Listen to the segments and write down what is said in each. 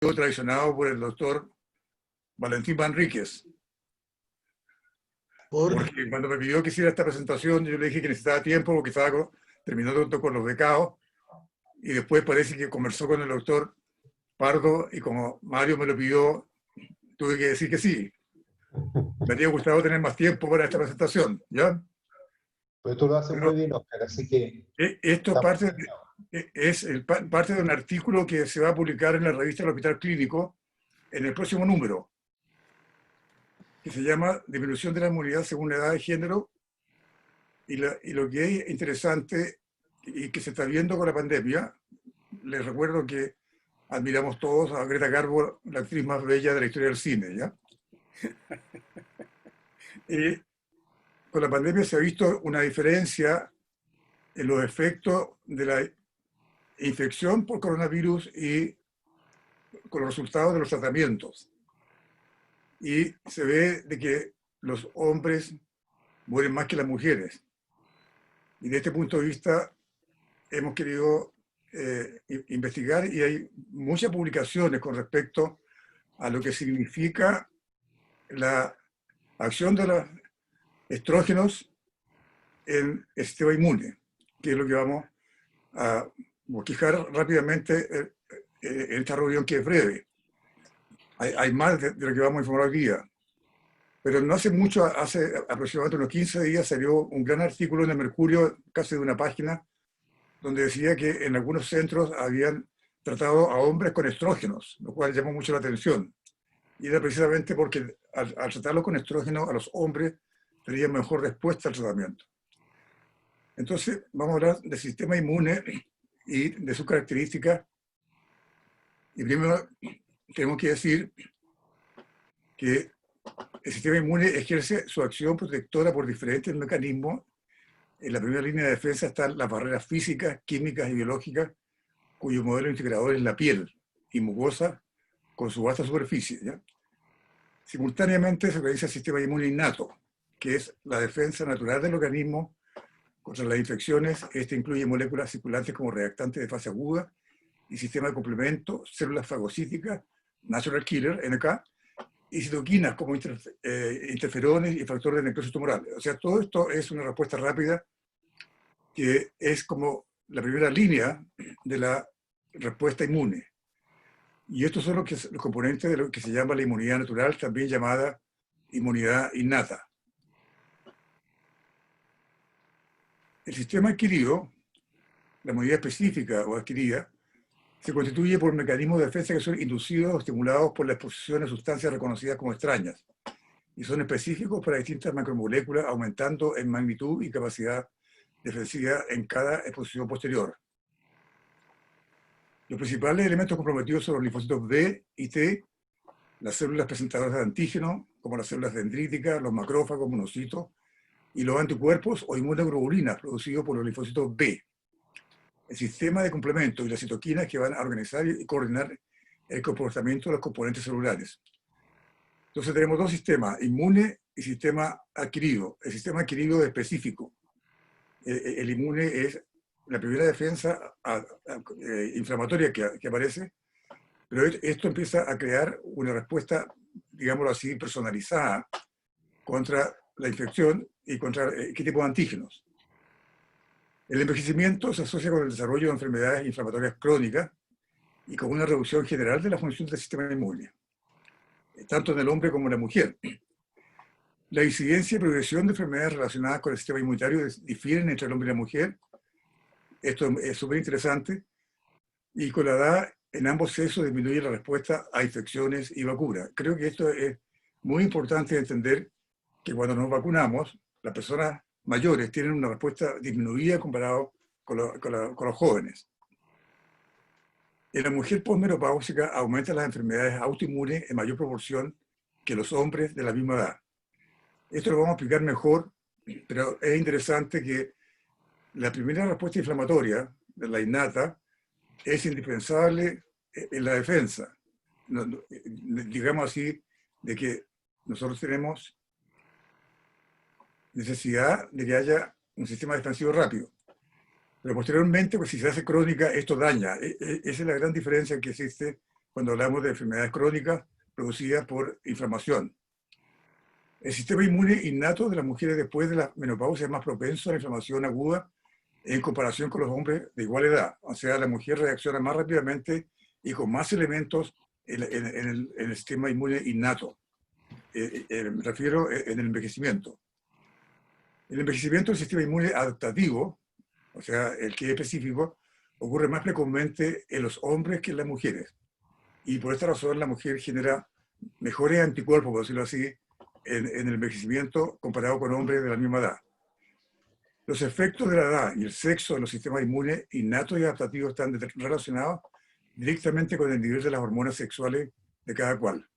traicionado por el doctor Valentín Manríquez. Porque cuando me pidió que hiciera esta presentación, yo le dije que necesitaba tiempo porque estaba terminando con los becados, y después parece que conversó con el doctor Pardo, y como Mario me lo pidió, tuve que decir que sí. Me habría gustado tener más tiempo para esta presentación, ¿ya? Pues tú lo haces muy bien, Oscar, así que... Esto parte de un artículo que se va a publicar en la revista del Hospital Clínico en el próximo número, que se llama Disminución de la inmunidad según la edad de género, y lo que es interesante y que se está viendo con la pandemia. Les recuerdo que admiramos todos a Greta Garbo, la actriz más bella de la historia del cine, ¿ya? Y con la pandemia se ha visto una diferencia en los efectos de la infección por coronavirus y con los resultados de los tratamientos. Y se ve de que los hombres mueren más que las mujeres. Y de este punto de vista hemos querido investigar, y hay muchas publicaciones con respecto a lo que significa la acción de los estrógenos en el sistema inmune, que es lo que vamos a bosquejar rápidamente en esta reunión, que es breve. Hay más de lo que vamos a informar hoy día. Pero no hace mucho, hace aproximadamente unos 15 días, salió un gran artículo en el Mercurio, casi de una página, donde decía que en algunos centros habían tratado a hombres con estrógenos, lo cual llamó mucho la atención. Y era precisamente porque al tratarlo con estrógenos a los hombres tenían mejor respuesta al tratamiento. Entonces, vamos a hablar del sistema inmune y de sus características. Y primero tenemos que decir que el sistema inmune ejerce su acción protectora por diferentes mecanismos. En la primera línea de defensa están las barreras físicas, químicas y biológicas, cuyo modelo integrador es la piel y mucosa con su vasta superficie, ¿ya? Simultáneamente se organiza el sistema inmune innato, que es la defensa natural del organismo contra las infecciones. Este incluye moléculas circulantes como reactantes de fase aguda y sistema de complemento, células fagocíticas, natural killer, NK, y citoquinas como interferones y factores de necrosis tumoral. O sea, todo esto es una respuesta rápida que es como la primera línea de la respuesta inmune. Y estos son los componentes de lo que se llama la inmunidad natural, también llamada inmunidad innata. El sistema adquirido, la inmunidad específica o adquirida, se constituye por mecanismos de defensa que son inducidos o estimulados por la exposición a sustancias reconocidas como extrañas, y son específicos para distintas macromoléculas, aumentando en magnitud y capacidad defensiva en cada exposición posterior. Los principales elementos comprometidos son los linfocitos B y T, las células presentadoras de antígenos, como las células dendríticas, los macrófagos, monocitos, y los anticuerpos o inmunoglobulinas producidos por los linfocitos B. El sistema de complemento y las citoquinas que van a organizar y coordinar el comportamiento de los componentes celulares. Entonces tenemos dos sistemas, inmune y sistema adquirido. El sistema adquirido es específico. El inmune es la primera defensa inflamatoria que aparece, pero esto empieza a crear una respuesta, digámoslo así, personalizada contra la infección y contra qué tipo de antígenos. El envejecimiento se asocia con el desarrollo de enfermedades inflamatorias crónicas y con una reducción general de la función del sistema inmune, tanto en el hombre como en la mujer. La incidencia y progresión de enfermedades relacionadas con el sistema inmunitario difieren entre el hombre y la mujer. Esto es súper interesante. Y con la edad, en ambos sexos disminuye la respuesta a infecciones y vacunas. Creo que esto es muy importante entender, que cuando nos vacunamos, las personas mayores tienen una respuesta disminuida comparado con los jóvenes. En la mujer posmenopáusica aumentan las enfermedades autoinmunes en mayor proporción que los hombres de la misma edad. Esto lo vamos a explicar mejor, pero es interesante que la primera respuesta inflamatoria, de la innata, es indispensable en la defensa. Digamos así, de que nosotros tenemos necesidad de que haya un sistema defensivo rápido. Pero posteriormente, pues si se hace crónica, esto daña. Esa es la gran diferencia que existe cuando hablamos de enfermedades crónicas producidas por inflamación. El sistema inmune innato de las mujeres después de la menopausia es más propenso a la inflamación aguda en comparación con los hombres de igual edad. O sea, la mujer reacciona más rápidamente y con más elementos en el sistema inmune innato. Me refiero en el envejecimiento. El envejecimiento del sistema inmune adaptativo, o sea, el que es específico, ocurre más frecuentemente en los hombres que en las mujeres. Y por esta razón la mujer genera mejores anticuerpos, por decirlo así, en el envejecimiento comparado con hombres de la misma edad. Los efectos de la edad y el sexo de los sistemas inmunes innatos y adaptativos están relacionados directamente con el nivel de las hormonas sexuales de cada cual.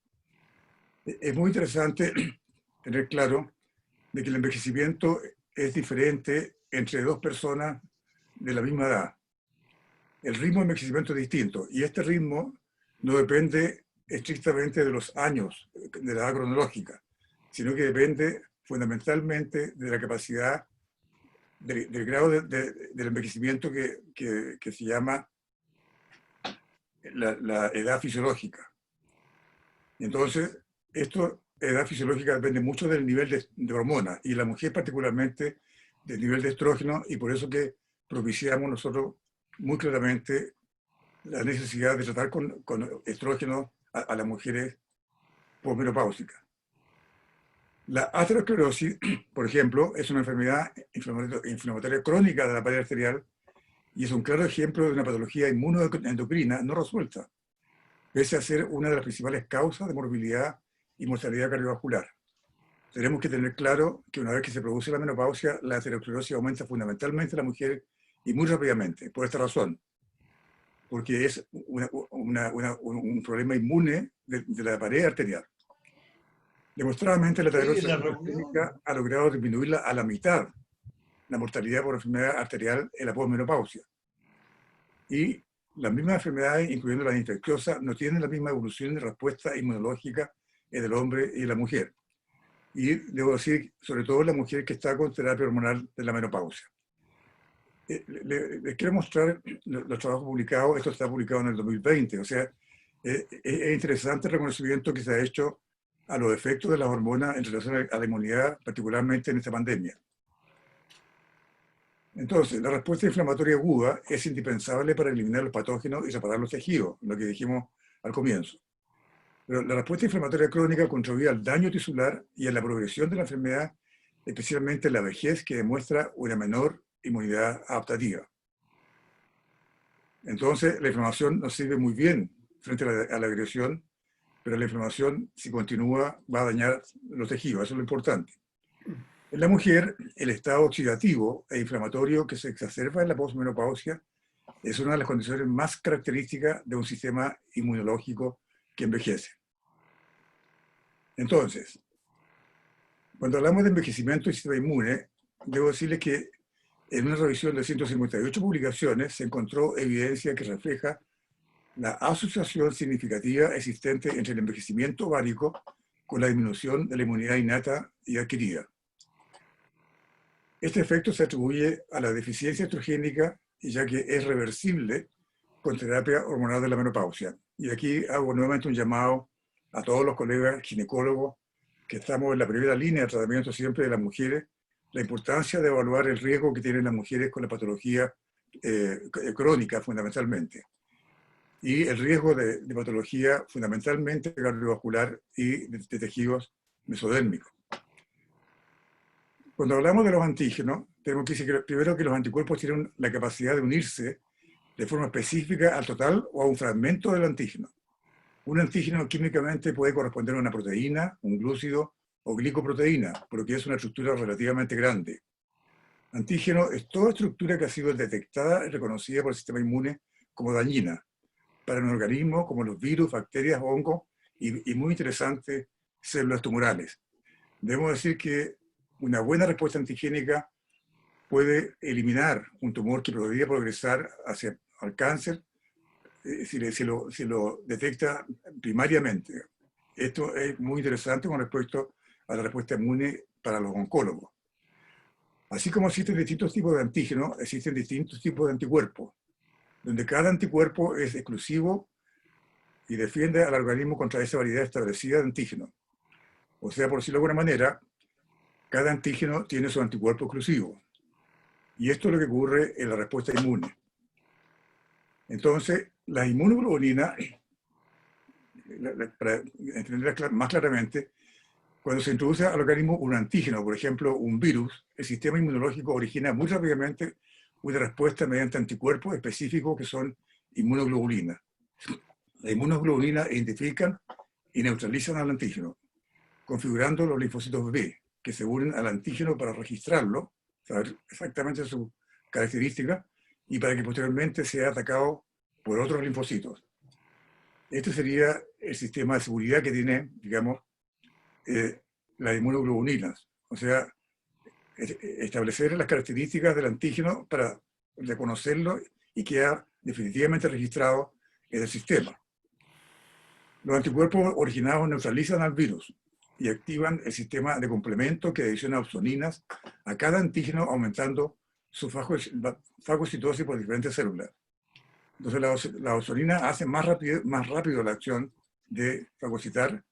Es muy interesante tener claro de que el envejecimiento es diferente entre dos personas de la misma edad. El ritmo de envejecimiento es distinto y este ritmo no depende estrictamente de los años de la edad cronológica, sino que depende fundamentalmente de la capacidad, del grado del envejecimiento que se llama la edad fisiológica. Entonces, edad fisiológica depende mucho del nivel de hormonas y la mujer particularmente del nivel de estrógeno, y por eso que propiciamos nosotros muy claramente la necesidad de tratar con estrógeno a las mujeres posmenopáusicas. La aterosclerosis, por ejemplo, es una enfermedad inflamatoria crónica de la pared arterial y es un claro ejemplo de una patología inmunoendocrina no resuelta, pese a ser una de las principales causas de morbilidad y mortalidad cardiovascular. Tenemos que tener claro que una vez que se produce la menopausia, la aterosclerosis aumenta fundamentalmente en la mujer y muy rápidamente, por esta razón, porque es un problema inmune de la pared arterial. Demostradamente, la aterosclerosis ha logrado disminuirla a la mitad, la mortalidad por enfermedad arterial en la posmenopausia. Y las mismas enfermedades, incluyendo las infecciosas, no tienen la misma evolución de respuesta inmunológica en el hombre y en la mujer. Y debo decir, sobre todo en la mujer que está con terapia hormonal de la menopausia. Les quiero mostrar los trabajos publicados. Esto está publicado en el 2020. O sea, es interesante el reconocimiento que se ha hecho a los efectos de las hormonas en relación a la inmunidad, particularmente en esta pandemia. Entonces, la respuesta inflamatoria aguda es indispensable para eliminar los patógenos y reparar los tejidos, lo que dijimos al comienzo. Pero la respuesta inflamatoria crónica contribuye al daño tisular y a la progresión de la enfermedad, especialmente en la vejez, que demuestra una menor inmunidad adaptativa. Entonces, la inflamación nos sirve muy bien frente a la agresión, pero la inflamación, si continúa, va a dañar los tejidos. Eso es lo importante. En la mujer, el estado oxidativo e inflamatorio que se exacerba en la posmenopausia es una de las condiciones más características de un sistema inmunológico que envejece. Entonces, cuando hablamos de envejecimiento del sistema inmune, debo decirles que en una revisión de 158 publicaciones se encontró evidencia que refleja la asociación significativa existente entre el envejecimiento ovárico con la disminución de la inmunidad innata y adquirida. Este efecto se atribuye a la deficiencia estrogénica, ya que es reversible con terapia hormonal de la menopausia. Y aquí hago nuevamente un llamado a todos los colegas ginecólogos que estamos en la primera línea de tratamiento siempre de las mujeres, la importancia de evaluar el riesgo que tienen las mujeres con la patología crónica fundamentalmente, y el riesgo de patología fundamentalmente cardiovascular y de tejidos mesodérmicos. Cuando hablamos de los antígenos, tenemos que decir primero que los anticuerpos tienen la capacidad de unirse de forma específica al total o a un fragmento del antígeno. Un antígeno químicamente puede corresponder a una proteína, un glúcido o glicoproteína, porque es una estructura relativamente grande. Antígeno es toda estructura que ha sido detectada y reconocida por el sistema inmune como dañina para un organismo como los virus, bacterias, hongos y muy interesante, células tumorales. Debemos decir que una buena respuesta antigénica puede eliminar un tumor que podría progresar hacia el cáncer si lo detecta primariamente. Esto es muy interesante con respecto a la respuesta inmune para los oncólogos. Así como existen distintos tipos de antígenos, existen distintos tipos de anticuerpos, donde cada anticuerpo es exclusivo y defiende al organismo contra esa variedad establecida de antígenos. O sea, por decirlo de alguna manera, cada antígeno tiene su anticuerpo exclusivo. Y esto es lo que ocurre en la respuesta inmune. Entonces, la inmunoglobulina, para entenderla más claramente, cuando se introduce al organismo un antígeno, por ejemplo, un virus, el sistema inmunológico origina muy rápidamente una respuesta mediante anticuerpos específicos que son inmunoglobulinas. Las inmunoglobulinas identifican y neutralizan al antígeno, configurando los linfocitos B, que se unen al antígeno para registrarlo, saber exactamente sus características, y para que posteriormente sea atacado por otros linfocitos. Este sería el sistema de seguridad que tiene, digamos, las inmunoglobulinas. O sea, establecer las características del antígeno para reconocerlo y quedar definitivamente registrado en el sistema. Los anticuerpos originados neutralizan al virus y activan el sistema de complemento que adiciona opsoninas a cada antígeno, aumentando su fagocitosis por diferentes células. Entonces, la opsonina hace más rápido la acción de fagocitar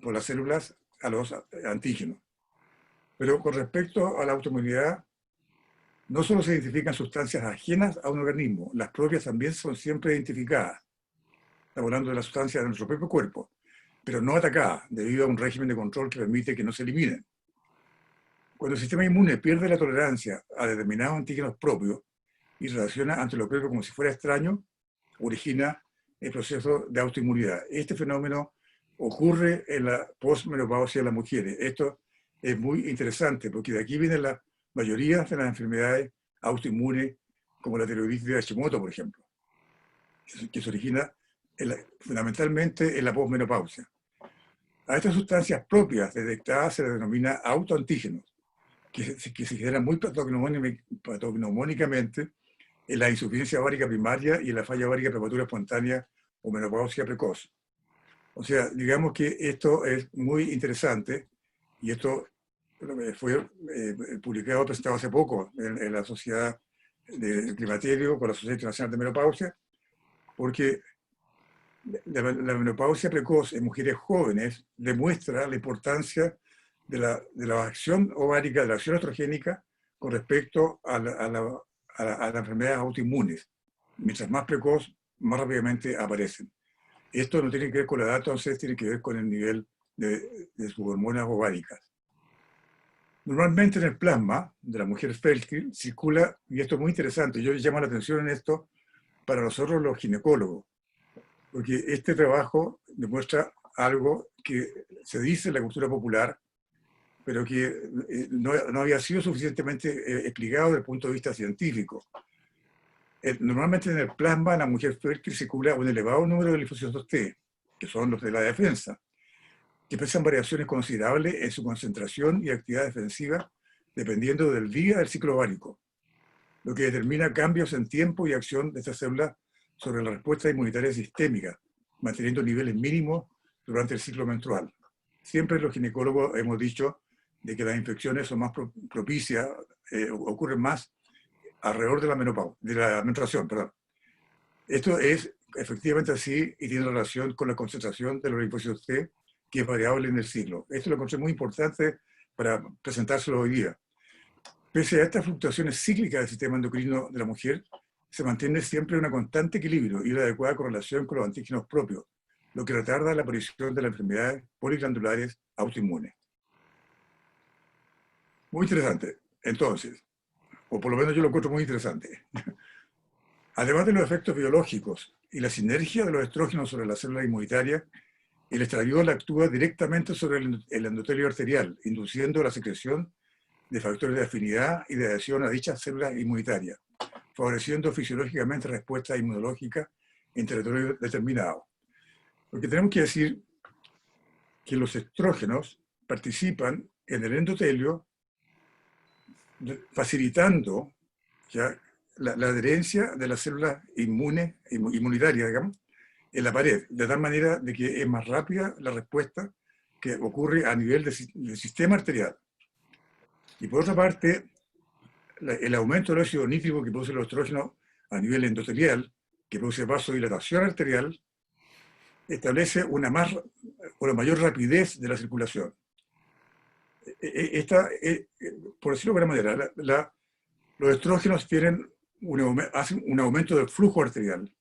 por las células a los antígenos. Pero con respecto a la autoinmunidad, no solo se identifican sustancias ajenas a un organismo, las propias también son siempre identificadas. Estamos hablando de las sustancias de nuestro propio cuerpo, pero no atacadas, debido a un régimen de control que permite que no se eliminen. Cuando el sistema inmune pierde la tolerancia a determinados antígenos propios y reacciona ante lo propio como si fuera extraño, origina el proceso de autoinmunidad. Este fenómeno ocurre en la posmenopausia de las mujeres. Esto es muy interesante porque de aquí vienen la mayoría de las enfermedades autoinmunes, como la tiroiditis de Hashimoto, por ejemplo, que se origina fundamentalmente en la posmenopausia. A estas sustancias propias detectadas se les denomina autoantígenos, que se generan muy patognomónicamente en la insuficiencia ovárica primaria y en la falla ovárica prematura espontánea o menopausia precoz. O sea, digamos que esto es muy interesante y esto fue publicado, presentado hace poco en la Sociedad de Climaterio con la Sociedad Internacional de Menopausia, porque la menopausia precoz en mujeres jóvenes demuestra la importancia de la acción ovárica, de la acción estrogénica con respecto a las enfermedades autoinmunes. Mientras más precoz, más rápidamente aparecen. Esto no tiene que ver con la edad, entonces tiene que ver con el nivel de sus hormonas ováricas. Normalmente en el plasma de la mujer fértil circula, y esto es muy interesante, yo llamo la atención en esto para nosotros los ginecólogos, porque este trabajo demuestra algo que se dice en la cultura popular, pero que no había sido suficientemente explicado desde el punto de vista científico. Normalmente en el plasma de la mujer fértil circula un elevado número de linfocitos T, que son los de la defensa, que expresan variaciones considerables en su concentración y actividad defensiva dependiendo del día del ciclo ovárico, lo que determina cambios en tiempo y acción de estas células sobre la respuesta inmunitaria sistémica, manteniendo niveles mínimos durante el ciclo menstrual. Siempre los ginecólogos hemos dicho de que las infecciones son más propicias, ocurren más alrededor de la menstruación. Perdón. Esto es efectivamente así y tiene relación con la concentración de los linfocitos T, que es variable en el ciclo. Esto lo encontré muy importante para presentárselo hoy día. Pese a estas fluctuaciones cíclicas del sistema endocrino de la mujer, se mantiene siempre un constante equilibrio y una adecuada correlación con los antígenos propios, lo que retarda la aparición de las enfermedades poliglandulares autoinmunes. Muy interesante. Entonces, o por lo menos yo lo encuentro muy interesante. Además de los efectos biológicos y la sinergia de los estrógenos sobre las células inmunitarias, el estradiol actúa directamente sobre el endotelio arterial, induciendo la secreción de factores de afinidad y de adhesión a dichas células inmunitarias, favoreciendo fisiológicamente respuestas inmunológicas en territorio determinado. Porque tenemos que decir que los estrógenos participan en el endotelio facilitando ya la adherencia de las células inmunitarias, digamos, en la pared, de tal manera de que es más rápida la respuesta que ocurre a nivel del sistema arterial. Y por otra parte, el aumento del óxido nítrico que produce los estrógenos a nivel endotelial, que produce vasodilatación arterial, establece una mayor rapidez de la circulación. Por decirlo de alguna manera, los estrógenos hacen un aumento del flujo arterial,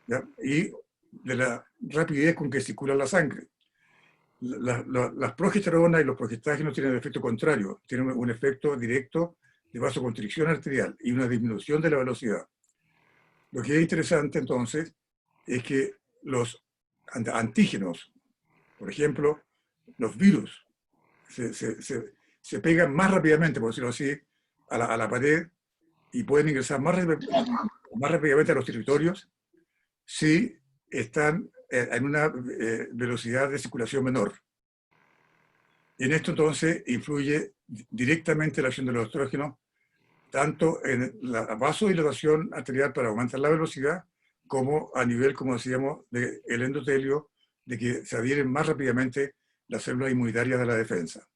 ¿ya? Y de la rapidez con que circula la sangre. Las progesteronas y los progestágenos tienen el efecto contrario, tienen un efecto directo de vasoconstricción arterial y una disminución de la velocidad. Lo que es interesante entonces es que los antígenos, por ejemplo, los virus, se pegan más rápidamente, por decirlo así, a la pared y pueden ingresar más rápidamente a los territorios si están en una velocidad de circulación menor. En esto entonces influye directamente la acción de los estrógenos, tanto en la vasodilatación arterial para aumentar la velocidad, como a nivel, como decíamos, del endotelio, de que se adhieren más rápidamente las células inmunitarias de la defensa.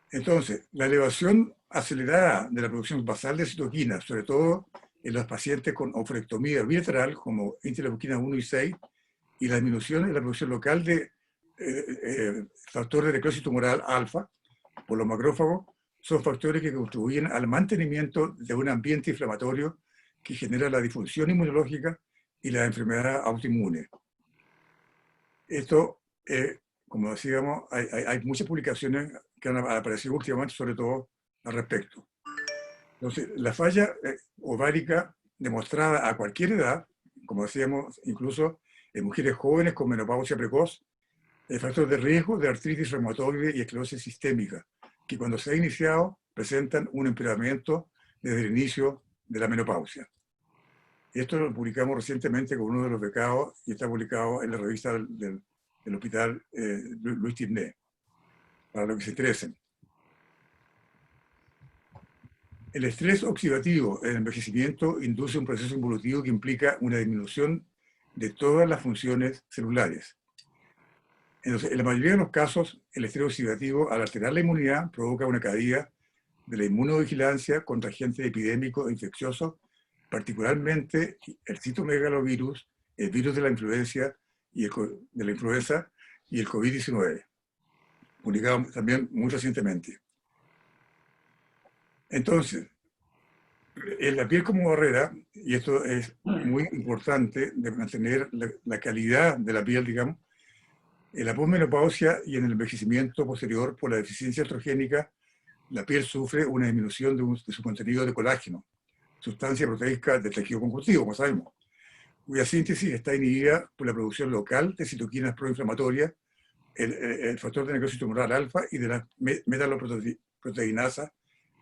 Entonces, la elevación acelerada de la producción basal de citoquinas, sobre todo en los pacientes con oforectomía bilateral, como interleuquina 1 y 6, y la disminución en la producción local de factores de necrosis tumoral alfa por los macrófagos, son factores que contribuyen al mantenimiento de un ambiente inflamatorio que genera la disfunción inmunológica y la enfermedad autoinmune. Esto, como decíamos, hay muchas publicaciones que han aparecido últimamente, sobre todo al respecto. Entonces, la falla ovárica demostrada a cualquier edad, como decíamos, incluso en mujeres jóvenes con menopausia precoz, el factor de riesgo de artritis reumatoide y esclerosis sistémica, que cuando se ha iniciado presentan un empeoramiento desde el inicio de la menopausia. Esto lo publicamos recientemente con uno de los becados y está publicado en la revista del Hospital Luis Tirné, para los que se interesen. El estrés oxidativo en el envejecimiento induce un proceso involutivo que implica una disminución de todas las funciones celulares. Entonces, en la mayoría de los casos, el estrés oxidativo, al alterar la inmunidad, provoca una caída de la inmunovigilancia contra agentes epidémicos e infecciosos, particularmente el citomegalovirus, el virus de la influenza y el COVID-19, publicado también muy recientemente. Entonces, en la piel como barrera, y esto es muy importante de mantener la calidad de la piel, digamos, en la posmenopausia y en el envejecimiento posterior por la deficiencia estrogénica, la piel sufre una disminución de su contenido de colágeno, sustancia proteica del tejido conjuntivo, como sabemos, cuya síntesis está inhibida por la producción local de citoquinas proinflamatorias, el factor de necrosis tumoral alfa y de la metaloproteinasa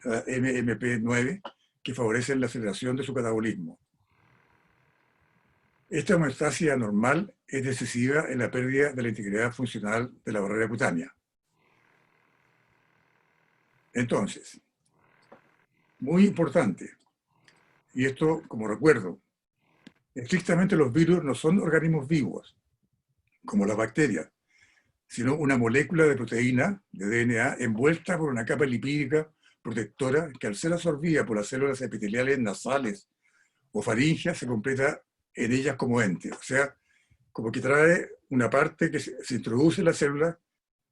MMP9, que favorecen la aceleración de su catabolismo. Esta homeostasis anormal es decisiva en la pérdida de la integridad funcional de la barrera cutánea. Entonces, muy importante, y esto como recuerdo, estrictamente los virus no son organismos vivos, como las bacterias, sino una molécula de proteína, de DNA, envuelta por una capa lipídica protectora que al ser absorbida por las células epiteliales nasales o faringeas se completa en ellas como ente, o sea, como que trae una parte que se introduce en la célula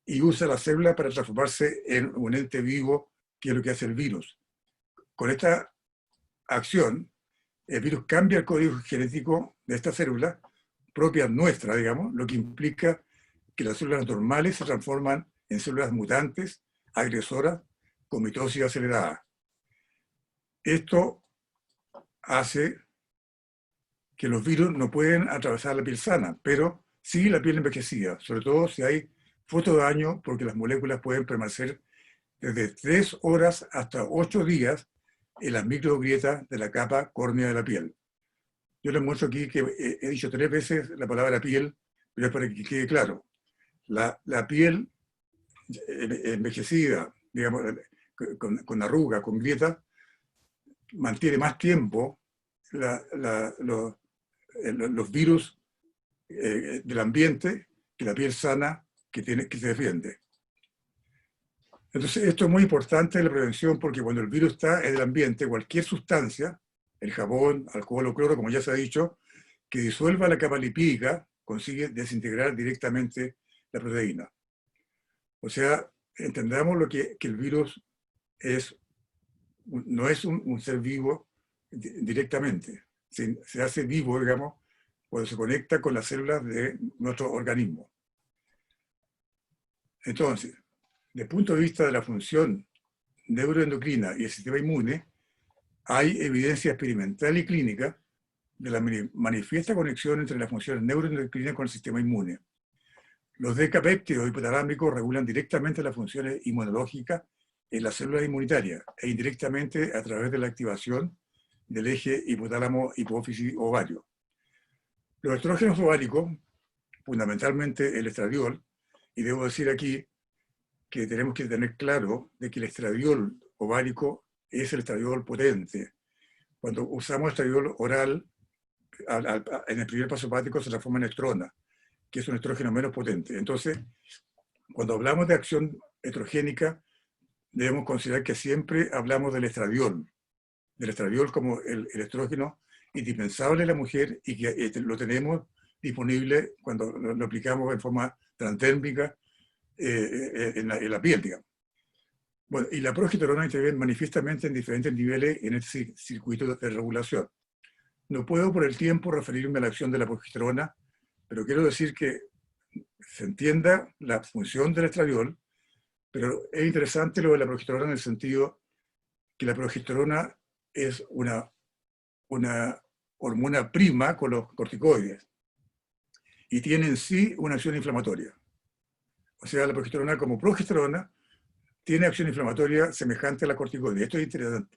y usa la célula para transformarse en un ente vivo, que es lo que hace el virus. Con esta acción, el virus cambia el código genético de esta célula, propia nuestra, digamos, lo que implica que las células normales se transforman en células mutantes, agresoras, con mitosis acelerada. Esto hace que los virus no pueden atravesar la piel sana, pero sí la piel envejecida, sobre todo si hay fotodaño, porque las moléculas pueden permanecer desde 3 horas hasta 8 días en las microgrietas de la capa córnea de la piel. Yo les muestro aquí que he dicho 3 veces la palabra piel, pero es para que quede claro. La piel envejecida, digamos, con arruga, con grieta, mantiene más tiempo los virus del ambiente que la piel sana que se defiende. Entonces, esto es muy importante en la prevención, porque cuando el virus está en el ambiente, cualquier sustancia, el jabón, alcohol o cloro, como ya se ha dicho, que disuelva la capa lipídica, consigue desintegrar directamente la proteína. O sea, entendamos que el virus no es un ser vivo directamente. Se hace vivo, digamos, cuando se conecta con las células de nuestro organismo. Entonces, desde el punto de vista de la función neuroendocrina y el sistema inmune, hay evidencia experimental y clínica de la manifiesta conexión entre las funciones neuroendocrinas con el sistema inmune. Los decapéptidos hipotálmicos regulan directamente las funciones inmunológicas en las células inmunitarias e indirectamente a través de la activación del eje hipotálamo-hipófisis-ovario. Los estrógenos ováricos, fundamentalmente el estradiol, y debo decir aquí que tenemos que tener claro de que el estradiol ovárico es el estradiol potente. Cuando usamos estradiol oral, en el primer paso hepático se transforma en estrona, que es un estrógeno menos potente. Entonces, cuando hablamos de acción estrogénica, debemos considerar que siempre hablamos del estradiol como el estrógeno indispensable en la mujer y que lo tenemos disponible cuando lo aplicamos en forma transdérmica en la piel, digamos. Bueno, y la progesterona interviene manifiestamente en diferentes niveles en este circuito de regulación. No puedo por el tiempo referirme a la acción de la progesterona, pero quiero decir que se entienda la función del estradiol, pero es interesante lo de la progesterona en el sentido que la progesterona es una hormona prima con los corticoides y tiene en sí una acción inflamatoria. O sea, la progesterona como progesterona tiene acción inflamatoria semejante a la corticoide. Esto es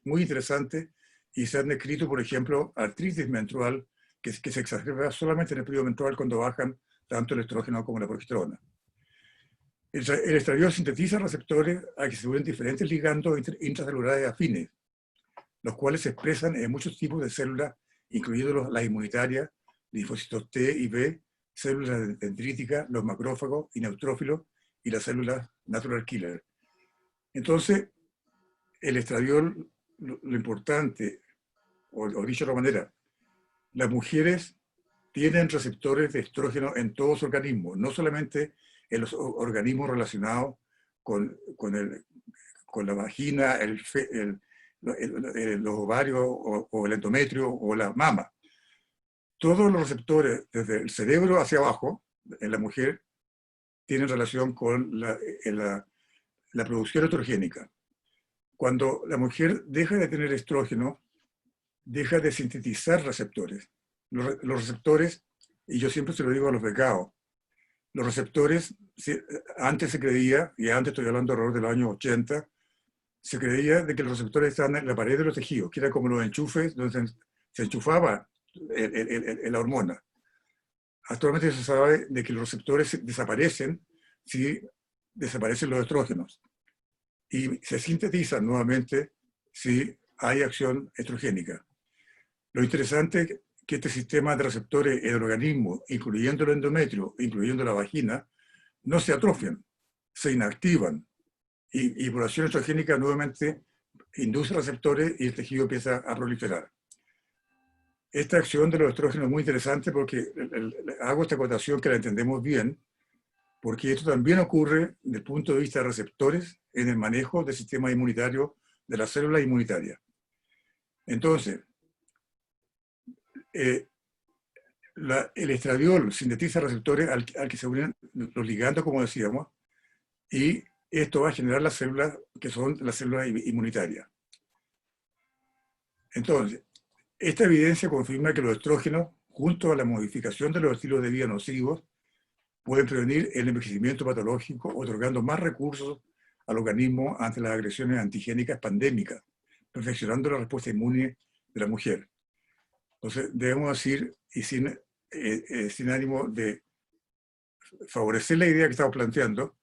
muy interesante y se han descrito, por ejemplo, artritis menstrual que se exacerba solamente en el periodo menstrual cuando bajan tanto el estrógeno como la progesterona. El estradiol sintetiza receptores a que se unen diferentes ligandos intracelulares afines, los cuales se expresan en muchos tipos de células, incluyendo las inmunitarias, linfocitos T y B, células dendríticas, los macrófagos y neutrófilos y las células natural killer. Entonces, el estradiol, lo importante, o dicho de otra manera, las mujeres tienen receptores de estrógeno en todo su organismo, no solamente en los organismos relacionados con la vagina, los ovarios o el endometrio o la mama. Todos los receptores, desde el cerebro hacia abajo, en la mujer, tienen relación con la producción estrogénica. Cuando la mujer deja de tener estrógeno, deja de sintetizar receptores. Los receptores, y yo siempre se lo digo a los becados, los receptores, antes se creía, y antes estoy hablando alrededor de los años 80, se creía de que los receptores estaban en la pared de los tejidos, que era como los enchufes donde se enchufaba la hormona. Actualmente se sabe de que los receptores desaparecen si desaparecen los estrógenos y se sintetizan nuevamente si hay acción estrogénica. Lo interesante es que este sistema de receptores en el organismo, incluyendo el endometrio, incluyendo la vagina, no se atrofian, se inactivan y por acción estrogénica nuevamente induce receptores y el tejido empieza a proliferar. Esta acción de los estrógenos es muy interesante porque hago esta acotación que la entendemos bien, porque esto también ocurre desde el punto de vista de receptores en el manejo del sistema inmunitario de las células inmunitarias. Entonces, el estradiol sintetiza receptores al que se unen los ligandos, como decíamos, y esto va a generar las células que son las células inmunitarias. Entonces, esta evidencia confirma que los estrógenos, junto a la modificación de los estilos de vida nocivos, pueden prevenir el envejecimiento patológico, otorgando más recursos al organismo ante las agresiones antigénicas pandémicas, perfeccionando la respuesta inmune de la mujer. Entonces, debemos decir, y sin ánimo de favorecer la idea que estamos planteando,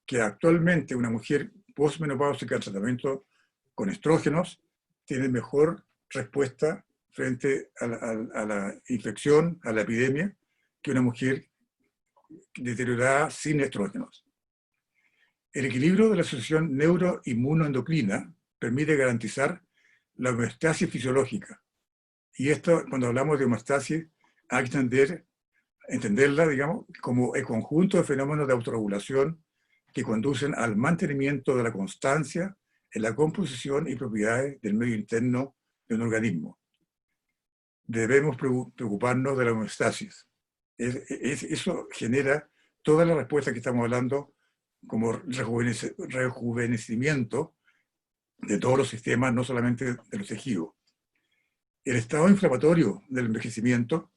que actualmente una mujer postmenopáusica al tratamiento con estrógenos tiene mejor respuesta frente a la infección, a la epidemia, que una mujer deteriorada sin estrógenos. El equilibrio de la asociación neuroinmunoendocrina permite garantizar la homeostasis fisiológica. Y esto, cuando hablamos de homeostasis, hay que entenderla, digamos, como el conjunto de fenómenos de autorregulación que conducen al mantenimiento de la constancia en la composición y propiedades del medio interno de un organismo. Debemos preocuparnos de la homeostasis. Eso genera toda la respuesta que estamos hablando como rejuvenecimiento de todos los sistemas, no solamente de los tejidos. El estado inflamatorio del envejecimiento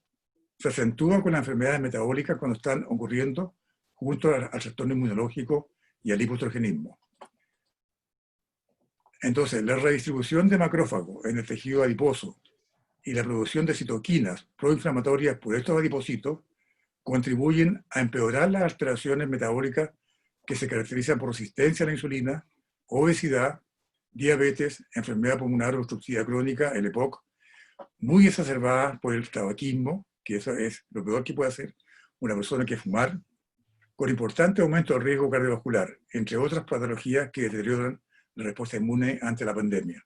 se acentúa con las enfermedades metabólicas cuando están ocurriendo junto al trastorno inmunológico y al hipoestrogenismo. Entonces, la redistribución de macrófagos en el tejido adiposo y la producción de citoquinas proinflamatorias por estos adipocitos contribuyen a empeorar las alteraciones metabólicas que se caracterizan por resistencia a la insulina, obesidad, diabetes, enfermedad pulmonar obstructiva crónica, el EPOC, muy exacerbadas por el tabaquismo, que eso es lo peor que puede hacer una persona que fumar, con importante aumento del riesgo cardiovascular, entre otras patologías que deterioran la respuesta inmune ante la pandemia.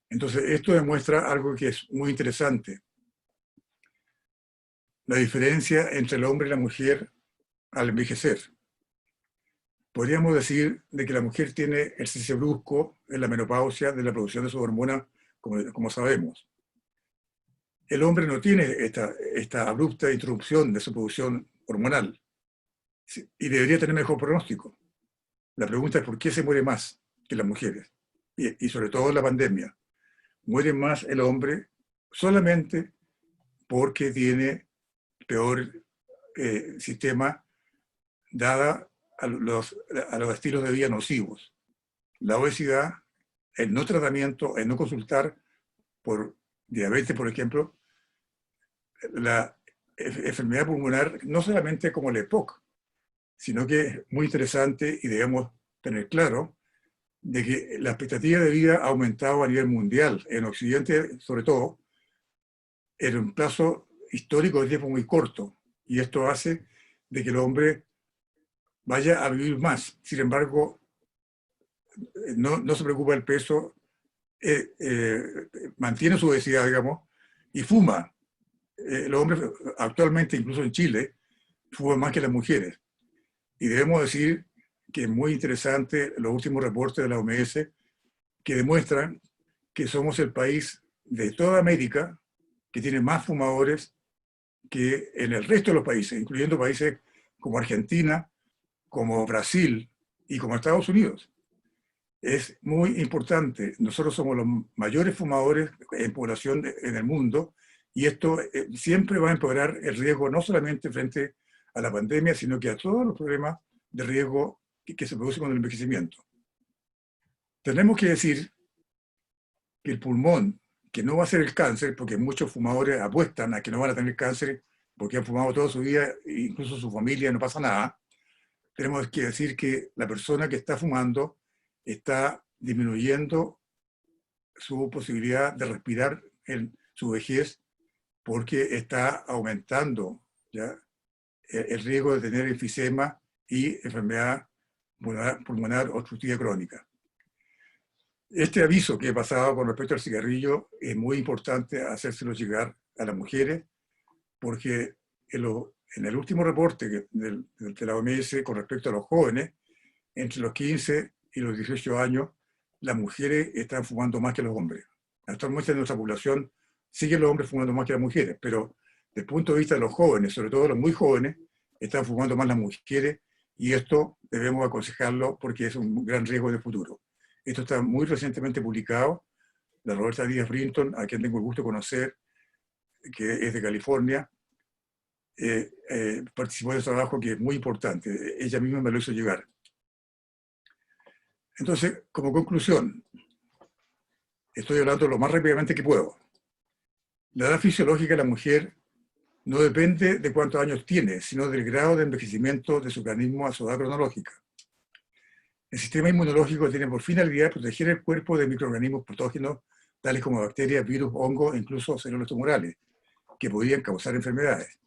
Entonces, esto demuestra algo que es muy interesante. La diferencia entre el hombre y la mujer al envejecer. Podríamos decir de que la mujer tiene el cese brusco en la menopausia de la producción de sus hormonas, como sabemos. El hombre no tiene esta abrupta interrupción de su producción hormonal y debería tener mejor pronóstico. La pregunta es por qué se muere más que las mujeres, y sobre todo en la pandemia. Muere más el hombre solamente porque tiene peor sistema dada a los estilos de vida nocivos. La obesidad, el no tratamiento, el no consultar por diabetes, por ejemplo, la enfermedad pulmonar, no solamente como el EPOC, sino que es muy interesante y debemos tener claro de que la expectativa de vida ha aumentado a nivel mundial, en Occidente sobre todo, en un plazo histórico de tiempo muy corto, y esto hace de que el hombre vaya a vivir más. Sin embargo, no se preocupa del peso, mantiene su obesidad, digamos, y fuma. Los hombres actualmente, incluso en Chile, fuman más que las mujeres. Y debemos decir que es muy interesante los últimos reportes de la OMS que demuestran que somos el país de toda América que tiene más fumadores que en el resto de los países, incluyendo países como Argentina, como Brasil y como Estados Unidos. Es muy importante. Nosotros somos los mayores fumadores en población en el mundo y esto siempre va a empeorar el riesgo no solamente frente a la pandemia, sino que a todos los problemas de riesgo que se producen con el envejecimiento. Tenemos que decir que el pulmón, que no va a ser el cáncer, porque muchos fumadores apuestan a que no van a tener cáncer porque han fumado toda su vida, incluso su familia, no pasa nada. Tenemos que decir que la persona que está fumando está disminuyendo su posibilidad de respirar en su vejez porque está aumentando ¿ya? El riesgo de tener enfisema y enfermedad pulmonar obstructiva crónica. Este aviso que he pasado con respecto al cigarrillo es muy importante hacérselo llegar a las mujeres porque en el último reporte de la OMS con respecto a los jóvenes, entre los 15 y los 18 años, las mujeres están fumando más que los hombres. Actualmente en nuestra población siguen los hombres fumando más que las mujeres, pero desde el punto de vista de los jóvenes, sobre todo los muy jóvenes, están fumando más las mujeres y esto debemos aconsejarlo porque es un gran riesgo de futuro. Esto está muy recientemente publicado. La Roberta Díaz Brinton, a quien tengo el gusto de conocer, que es de California, participó de ese trabajo que es muy importante. Ella misma me lo hizo llegar. Entonces, como conclusión, estoy hablando lo más rápidamente que puedo. La edad fisiológica de la mujer no depende de cuántos años tiene, sino del grado de envejecimiento de su organismo a su edad cronológica. El sistema inmunológico tiene por finalidad proteger el cuerpo de microorganismos patógenos, tales como bacterias, virus, hongos e incluso células tumorales, que podrían causar enfermedades.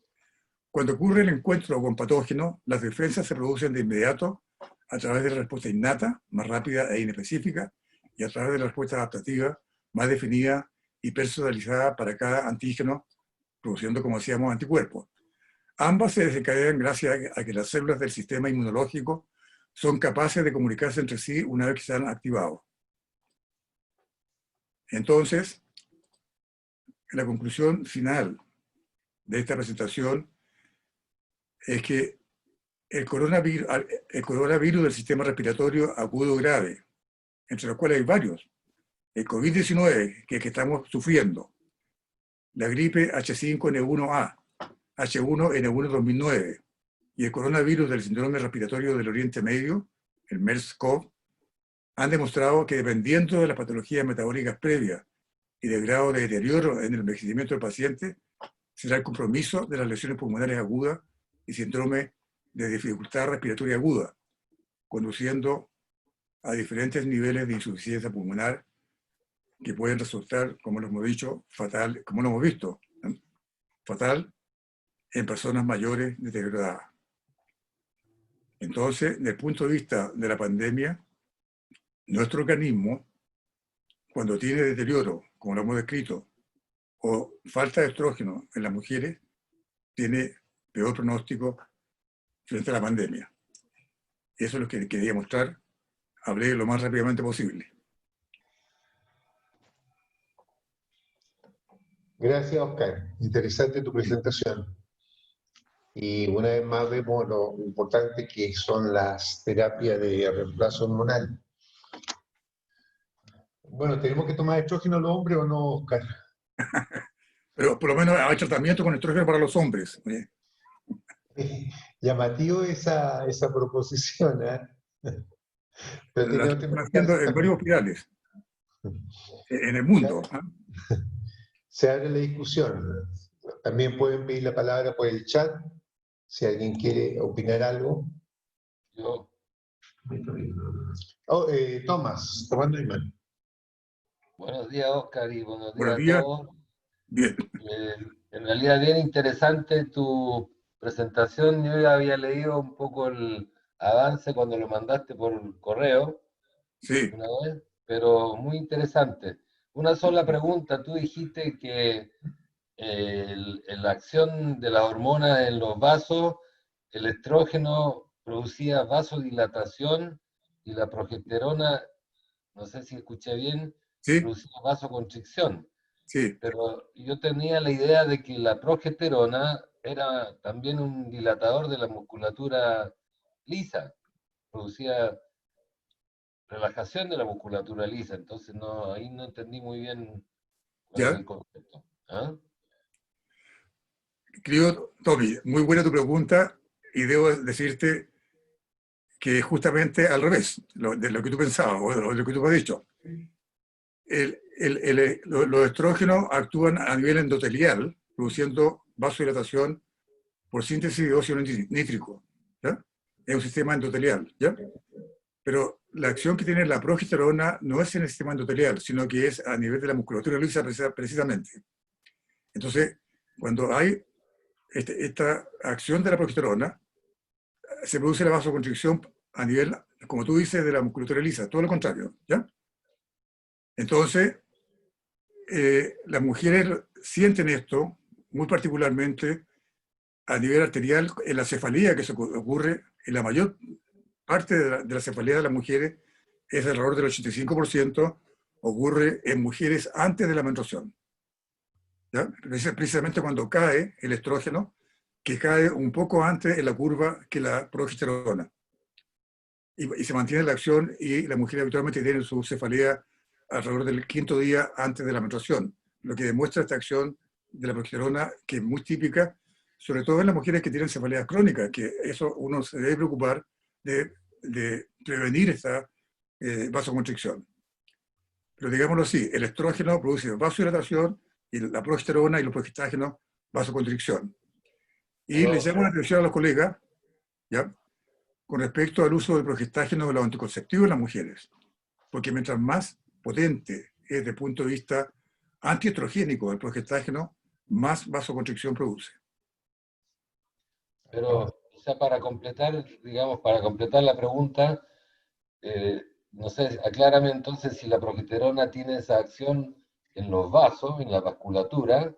Cuando ocurre el encuentro con patógenos, las defensas se producen de inmediato a través de la respuesta innata, más rápida e inespecífica, y a través de la respuesta adaptativa, más definida y personalizada para cada antígeno produciendo, como decíamos, anticuerpos. Ambas se desencadenan gracias a que las células del sistema inmunológico son capaces de comunicarse entre sí una vez que se han activado. Entonces, la conclusión final de esta presentación es que el coronavirus del sistema respiratorio agudo grave, entre los cuales hay varios, el COVID-19, que estamos sufriendo, la gripe H5N1A, H1N1 2009 y el coronavirus del síndrome respiratorio del Oriente Medio, el MERS-CoV, han demostrado que dependiendo de las patologías metabólicas previas y del grado de deterioro en el envejecimiento del paciente, será el compromiso de las lesiones pulmonares agudas y síndrome de dificultad respiratoria aguda, conduciendo a diferentes niveles de insuficiencia pulmonar que pueden resultar, como lo hemos dicho, fatal, como lo hemos visto, ¿no? Fatal en personas mayores deterioradas. Entonces, desde el punto de vista de la pandemia, nuestro organismo, cuando tiene deterioro, como lo hemos descrito, o falta de estrógeno en las mujeres, tiene peor pronóstico frente a la pandemia. Eso es lo que quería mostrar. Hablé lo más rápidamente posible. Gracias, Oscar. Interesante tu presentación. Y una vez más vemos lo importante que son las terapias de reemplazo hormonal. Bueno, ¿tenemos que tomar estrógeno los hombres o no, Oscar? Pero por lo menos hay tratamiento con estrógeno para los hombres. Llamativo esa proposición, ¿eh? Pero La tenemos que están haciendo en varios hospitales en el mundo. Se abre la discusión. También pueden pedir la palabra por el chat, si alguien quiere opinar algo. Yo. Oh, Tomás Neumann. Buenos días, Oscar, y buenos días Buenos a días. todos. Bien. En realidad, bien interesante tu presentación. Yo ya había leído un poco el avance cuando lo mandaste por correo Sí. una vez, pero muy interesante. Una sola pregunta. Tú dijiste que la acción de las hormonas en los vasos, el estrógeno producía vasodilatación y la progesterona, no sé si escuché bien, Sí. producía vasoconstricción. Sí. Pero yo tenía la idea de que la progesterona era también un dilatador de la musculatura lisa, producía relajación de la musculatura lisa, entonces no, ahí no entendí muy bien cuál era ¿Ya? el concepto. ¿Ah? Querido Tommy, muy buena tu pregunta y debo decirte que justamente al revés de lo que tú pensabas o de lo que tú me has dicho. Los estrógenos actúan a nivel endotelial, produciendo vasodilatación por síntesis de óxido nítrico. ¿Ya? Es un sistema endotelial. ¿Ya? Pero la acción que tiene la progesterona no es en el sistema endotelial, sino que es a nivel de la musculatura lisa precisamente. Entonces, cuando hay esta acción de la progesterona, se produce la vasoconstricción a nivel, como tú dices, de la musculatura lisa, todo lo contrario. ¿Ya? Entonces, las mujeres sienten esto muy particularmente a nivel arterial en la cefalea que se ocurre en la mayor parte de la cefalea de las mujeres, es alrededor del 85%, ocurre en mujeres antes de la menstruación. ¿Ya? Precisamente cuando cae el estrógeno, que cae un poco antes en la curva que la progesterona. Y se mantiene la acción y la mujer habitualmente tiene su cefalea alrededor del quinto día antes de la menstruación, lo que demuestra esta acción de la progesterona que es muy típica, sobre todo en las mujeres que tienen cefaleas crónicas, que eso uno se debe preocupar de prevenir esta vasoconstricción. Pero digámoslo así, el estrógeno produce vasodilatación y la progesterona y los progestágenos vasoconstricción. Y les llamo la atención a los colegas, ¿ya?, con respecto al uso del progestágeno de los anticonceptivos en las mujeres, porque mientras más potente es desde el punto de vista antiestrogénico el progestágeno, más vasoconstricción produce. Pero quizá para completar, digamos, para completar la pregunta, no sé, aclárame entonces si la progesterona tiene esa acción en los vasos, en la vasculatura,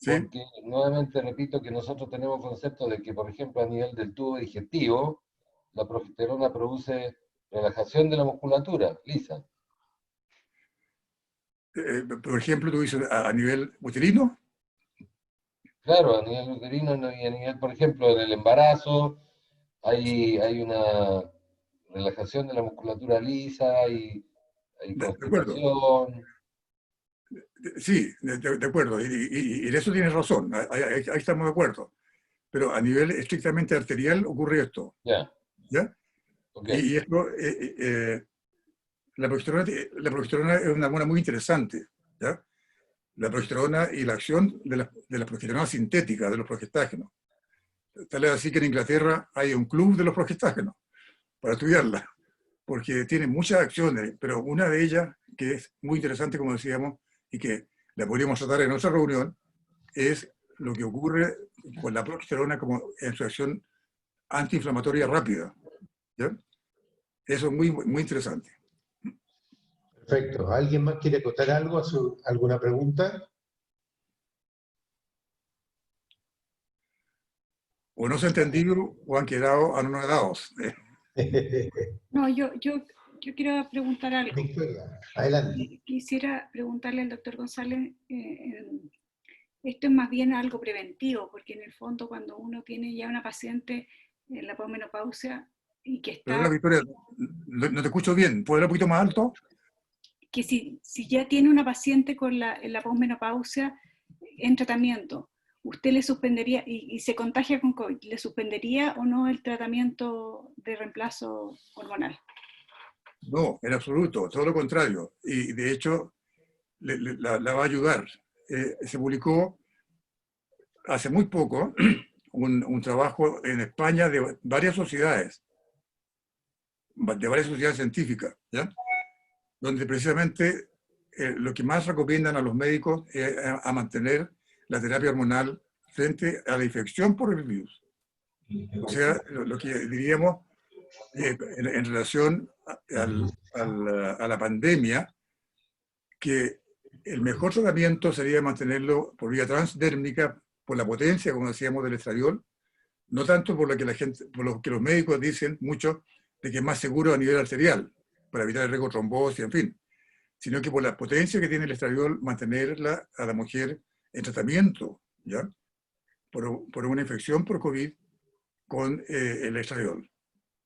Sí, porque nuevamente repito que nosotros tenemos concepto de que, por ejemplo, a nivel del tubo digestivo, la progesterona produce relajación de la musculatura lisa. por ejemplo, tú dices a nivel uterino. Claro, a nivel uterino y a nivel, por ejemplo, del embarazo, hay una relajación de la musculatura lisa, hay De acuerdo, constipación. sí, de acuerdo, y en eso tienes razón, ahí estamos de acuerdo. Pero a nivel estrictamente arterial ocurre esto, Ya, ¿ya? ok. Y esto, la progesterona es una hormona muy interesante, ¿ya? La progesterona y la acción de la progesterona sintética, de los progestágenos. Tal es así que en Inglaterra hay un club de los progestágenos para estudiarla, porque tiene muchas acciones, pero una de ellas, que es muy interesante, como decíamos, y que la podríamos tratar en otra reunión, es lo que ocurre con la progesterona como en su acción antiinflamatoria rápida. ¿Ya? Eso es muy, muy interesante. Perfecto. ¿Alguien más quiere acotar algo? ¿Alguna pregunta? O no se han entendido o han quedado anonadados. No, yo quiero preguntar algo. Victoria, adelante. Quisiera preguntarle al doctor González, esto es más bien algo preventivo, porque en el fondo cuando uno tiene ya una paciente en la posmenopausia y que Perdona, está, Victoria, no te escucho bien. ¿Puedes hablar un poquito más alto? que si ya tiene una paciente en la posmenopausia en tratamiento, ¿usted le suspendería y se contagia con COVID, le suspendería o no el tratamiento de reemplazo hormonal? No, en absoluto, todo lo contrario. Y de hecho, la va a ayudar. Se publicó hace muy poco un trabajo en España de varias sociedades científicas, ¿ya? Donde precisamente lo que más recomiendan a los médicos es a mantener la terapia hormonal frente a la infección por el virus. O sea, lo que diríamos en relación a la pandemia, que el mejor tratamiento sería mantenerlo por vía transdérmica, por la potencia, como decíamos, del estradiol, no tanto por lo que la gente, por lo que los médicos dicen mucho, de que es más seguro a nivel arterial, para evitar el riesgo de trombosis, en fin, sino que por la potencia que tiene el estradiol, mantenerla a la mujer en tratamiento, ¿ya? Por una infección por COVID con el estradiol.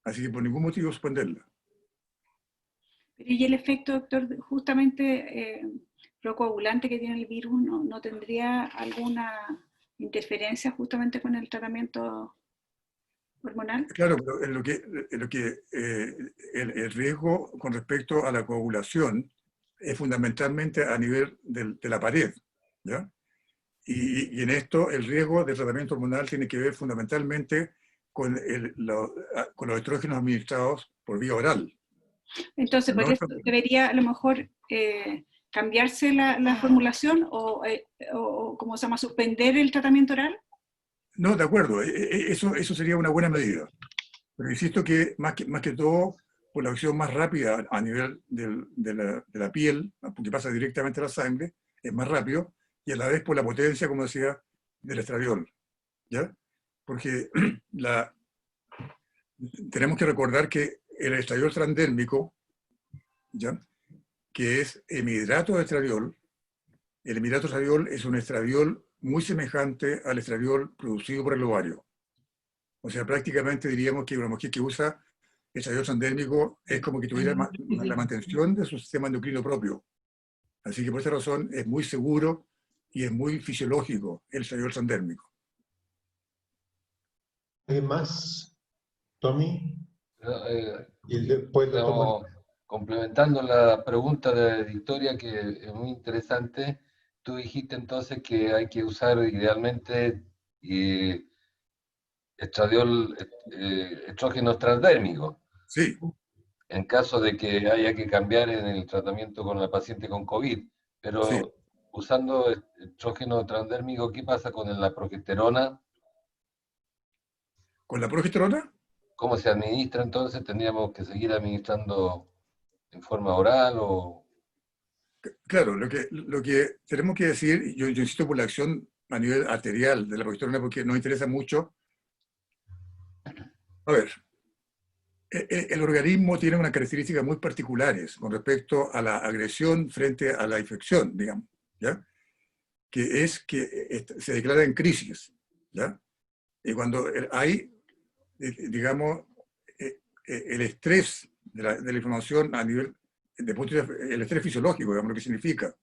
Así que por ningún motivo suspenderla. Y el efecto, doctor, justamente procoagulante que tiene el virus, ¿no tendría alguna interferencia justamente con el tratamiento hormonal? Claro, pero en lo que el riesgo con respecto a la coagulación es fundamentalmente a nivel de la pared, ¿ya? Y en esto el riesgo de tratamiento hormonal tiene que ver fundamentalmente con, con los estrógenos administrados por vía oral. Entonces, por No, eso debería a lo mejor cambiarse la formulación o, ¿cómo se llama?, suspender el tratamiento oral. no, de acuerdo, eso sería una buena medida. Pero insisto que más que todo, por la acción más rápida a nivel de la piel, porque pasa directamente a la sangre, es más rápido, y a la vez por la potencia, como decía, del estradiol. ¿Ya? Porque tenemos que recordar que el estradiol transdérmico, ¿ya? Que es hemihidrato de estradiol, el hemihidrato de estradiol es un estradiol muy semejante al estradiol producido por el ovario. O sea, prácticamente diríamos que una mujer que usa estradiol transdérmico es como que tuviera la mantención de su sistema endocrino propio. Así que por esa razón es muy seguro y es muy fisiológico el estradiol transdérmico. ¿Alguien más? ¿Tommy? Eh, Y después lo tomo. Digamos, complementando la pregunta de Victoria, que es muy interesante, tú dijiste entonces que hay que usar idealmente eh, estradiol, estrógenos transdérmicos, Sí, en caso de que haya que cambiar en el tratamiento con la paciente con COVID. sí. Pero usando estrógeno transdérmico, ¿qué pasa con la progesterona? Con la progesterona, ¿Cómo se administra entonces? ¿Tendríamos que seguir administrando en forma oral o...? claro, lo que tenemos que decir, yo insisto por la acción a nivel arterial de la progesterona porque nos interesa mucho. A ver, el organismo tiene unas características muy particulares con respecto a la agresión frente a la infección, digamos, ¿ya? Que es que se declara en crisis, ¿ya? Y cuando hay, digamos, el estrés de la inflamación a nivel, el estrés fisiológico, digamos, lo que significa,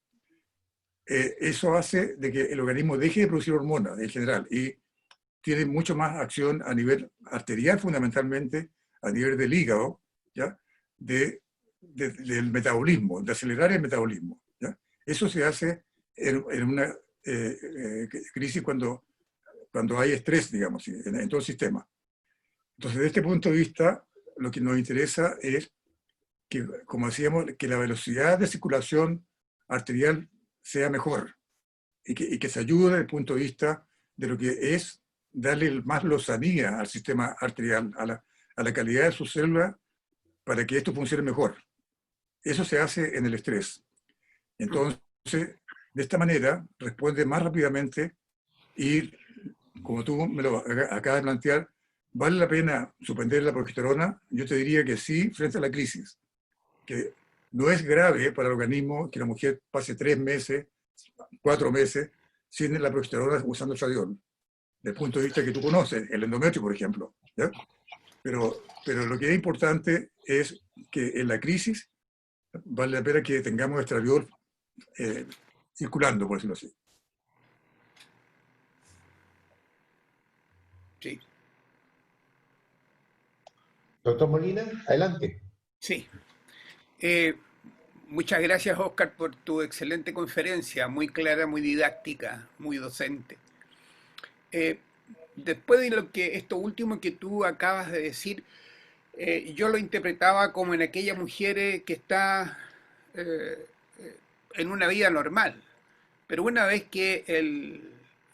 eso hace de que el organismo deje de producir hormonas en general y tiene mucho más acción a nivel arterial fundamentalmente, a nivel del hígado, ¿ya? Del metabolismo, de acelerar el metabolismo, ¿ya? Eso se hace en una crisis cuando hay estrés, digamos, en todo el sistema. Entonces, desde este punto de vista, lo que nos interesa es que, como decíamos, que la velocidad de circulación arterial sea mejor y que se ayude desde el punto de vista de lo que es darle más lozanía al sistema arterial, a la calidad de sus células, para que esto funcione mejor. Eso se hace en el estrés. Entonces, de esta manera, responde más rápidamente y, como tú me lo acabas de plantear, ¿vale la pena suspender la progesterona? Yo te diría que sí, frente a la crisis. Que no es grave para el organismo que la mujer pase 3 meses, 4 meses, sin la progesterona usando estradiol. Desde el punto de vista que tú conoces, el endometrio, por ejemplo, ¿ya? Pero lo que es importante es que en la crisis vale la pena que tengamos estradiol circulando, por decirlo así. Sí. Doctor Molina, adelante. Sí. Muchas gracias, Oscar, por tu excelente conferencia, muy clara, muy didáctica, muy docente. Después de esto último que tú acabas de decir, yo lo interpretaba como en aquella mujer que está en una vida normal, pero una vez que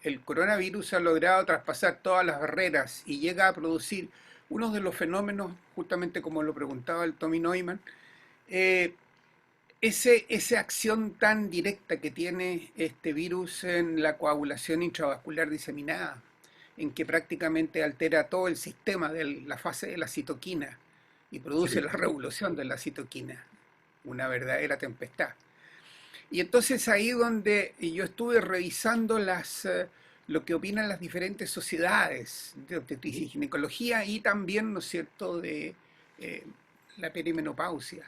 el coronavirus ha logrado traspasar todas las barreras y llega a producir uno de los fenómenos, justamente como lo preguntaba el Tommy Neumann, esa acción tan directa que tiene este virus en la coagulación intravascular diseminada, en que prácticamente altera todo el sistema de la fase de la citoquina y produce la revolución de la citoquina, una verdadera tempestad. Y entonces ahí donde yo estuve revisando lo que opinan las diferentes sociedades de obstetricia y ginecología y también, ¿no es cierto?, de la perimenopausia.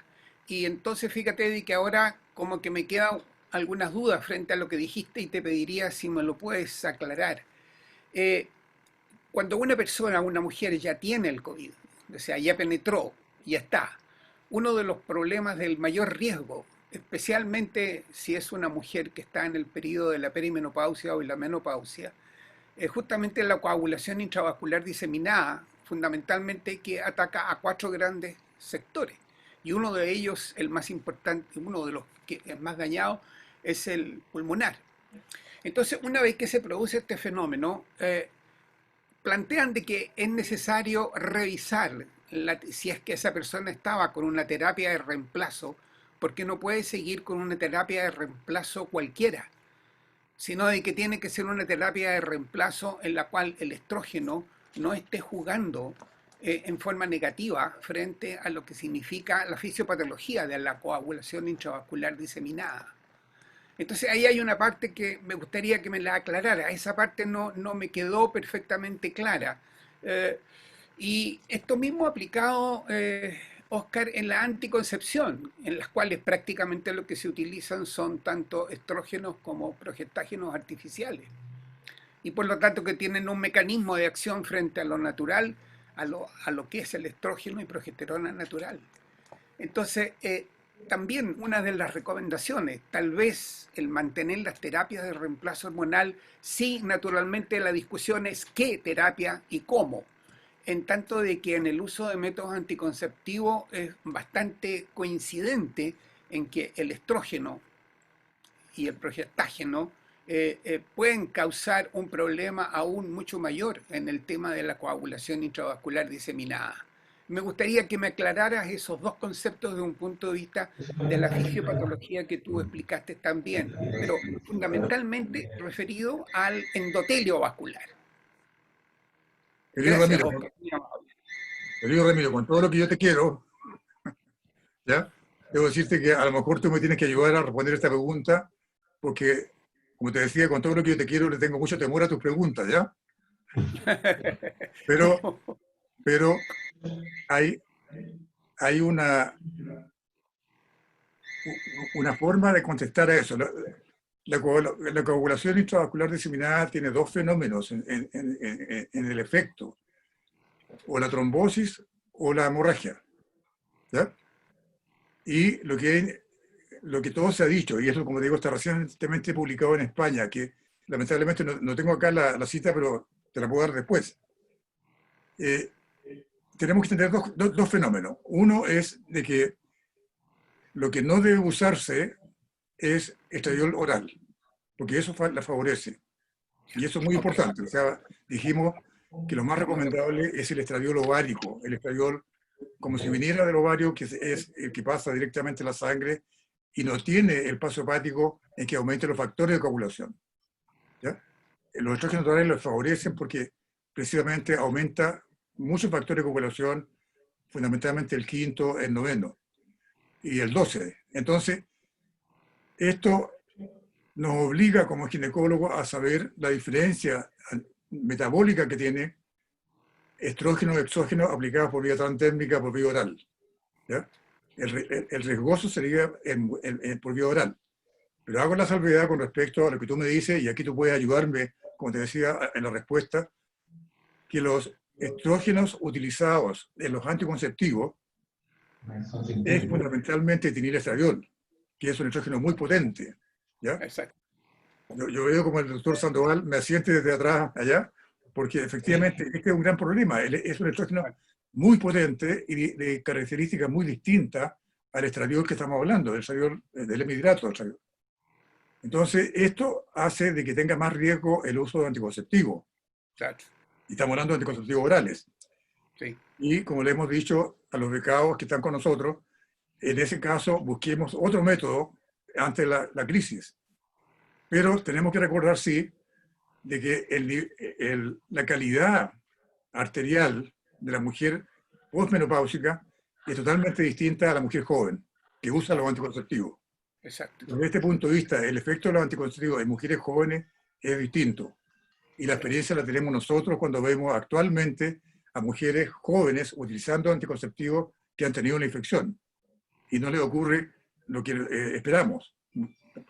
Y entonces fíjate de que ahora como que me quedan algunas dudas frente a lo que dijiste y te pediría si me lo puedes aclarar. Cuando una persona, una mujer ya tiene el COVID, o sea, ya penetró, ya está, uno de los problemas del mayor riesgo, especialmente si es una mujer que está en el periodo de la perimenopausia o la menopausia, es justamente la coagulación intravascular diseminada, fundamentalmente que ataca a 4 grandes sectores. Y uno de ellos, el más importante, uno de los que es más dañado, es el pulmonar. Entonces, una vez que se produce este fenómeno, plantean de que es necesario revisar si es que esa persona estaba con una terapia de reemplazo, porque no puede seguir con una terapia de reemplazo cualquiera, sino de que tiene que ser una terapia de reemplazo en la cual el estrógeno no esté jugando en forma negativa frente a lo que significa la fisiopatología de la coagulación intravascular diseminada. Entonces ahí hay una parte que me gustaría que me la aclarara. Esa parte no me quedó perfectamente clara. Y esto mismo aplicado, Oscar, en la anticoncepción, en las cuales prácticamente lo que se utilizan son tanto estrógenos como progestágenos artificiales. Y por lo tanto que tienen un mecanismo de acción frente a lo natural, a lo que es el estrógeno y progesterona natural. Entonces, también una de las recomendaciones, tal vez el mantener las terapias de reemplazo hormonal, sí, naturalmente la discusión es qué terapia y cómo, en tanto de que en el uso de métodos anticonceptivos es bastante coincidente en que el estrógeno y el progestágeno pueden causar un problema aún mucho mayor en el tema de la coagulación intravascular diseminada. Me gustaría que me aclararas esos dos conceptos desde un punto de vista de la fisiopatología que tú explicaste también, pero fundamentalmente referido al endotelio vascular. Querido Gracias, Ramiro, Oscar. Muy amable. querido Ramiro, con todo lo que yo te quiero, ¿ya? Debo decirte que a lo mejor tú me tienes que ayudar a responder esta pregunta, porque, como te decía, con todo lo que yo te quiero, le tengo mucho temor a tus preguntas, ¿ya? Pero hay una forma de contestar a eso. La coagulación intravascular diseminada tiene dos fenómenos en el efecto, o la trombosis o la hemorragia, ¿ya? Y lo que todo se ha dicho, y eso, como te digo, está recientemente publicado en España, que lamentablemente no tengo acá la cita, pero te la puedo dar después. Tenemos que tener dos fenómenos. Uno es de que lo que no debe usarse es estradiol oral, porque eso la favorece. Y eso es muy importante. O sea, dijimos que lo más recomendable es el estradiol ovárico, el estradiol como si viniera del ovario, que es el que pasa directamente a la sangre y no tiene el paso hepático en que aumente los factores de coagulación, ¿ya? Los estrógenos orales los favorecen porque precisamente aumenta muchos factores de coagulación, fundamentalmente el quinto, el noveno y el 12. Entonces, esto nos obliga como ginecólogo a saber la diferencia metabólica que tiene estrógeno y exógeno aplicados por vía transdérmica, por vía oral, ¿ya? El riesgoso sería por vía oral. Pero hago la salvedad con respecto a lo que tú me dices, y aquí tú puedes ayudarme, como te decía en la respuesta, que los estrógenos utilizados en los anticonceptivos es fundamentalmente etinilestradiol, que es un estrógeno muy potente, ¿ya? Exacto. Yo veo como el doctor Sandoval me asiente desde atrás allá, porque efectivamente este es un gran problema. Es un estrógeno muy potente y de características muy distintas al estradiol que estamos hablando, del estradiol, del hemidrato del estradiol. Entonces, esto hace de que tenga más riesgo el uso de anticonceptivos. Exacto. Y estamos hablando de anticonceptivos orales. Sí. Y como le hemos dicho a los becados que están con nosotros, en ese caso busquemos otro método ante la crisis. Pero tenemos que recordar, sí, de que la calidad arterial de la mujer postmenopáusica es totalmente distinta a la mujer joven, que usa los anticonceptivos. Exacto. Desde este punto de vista, el efecto de los anticonceptivos en mujeres jóvenes es distinto. Y la experiencia la tenemos nosotros cuando vemos actualmente a mujeres jóvenes utilizando anticonceptivos que han tenido una infección. Y no les ocurre lo que esperamos.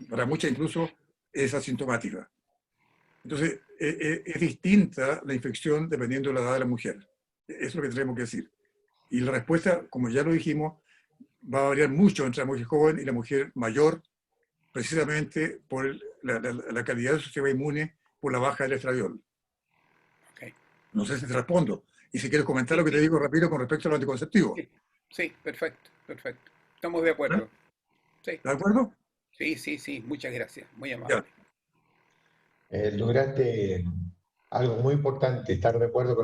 Para muchas incluso es asintomática. Entonces, es distinta la infección dependiendo de la edad de la mujer. Eso es lo que tenemos que decir. Y la respuesta, como ya lo dijimos, va a variar mucho entre la mujer joven y la mujer mayor, precisamente por la calidad de su sistema inmune, por la baja del estradiol. Okay. No sé si te respondo. Y si quieres comentar lo que te digo rápido con respecto a los anticonceptivos. Sí, perfecto, perfecto. Estamos de acuerdo. Sí. ¿De acuerdo? Sí, muchas gracias. Muy amable. Lograste algo muy importante, estar de acuerdo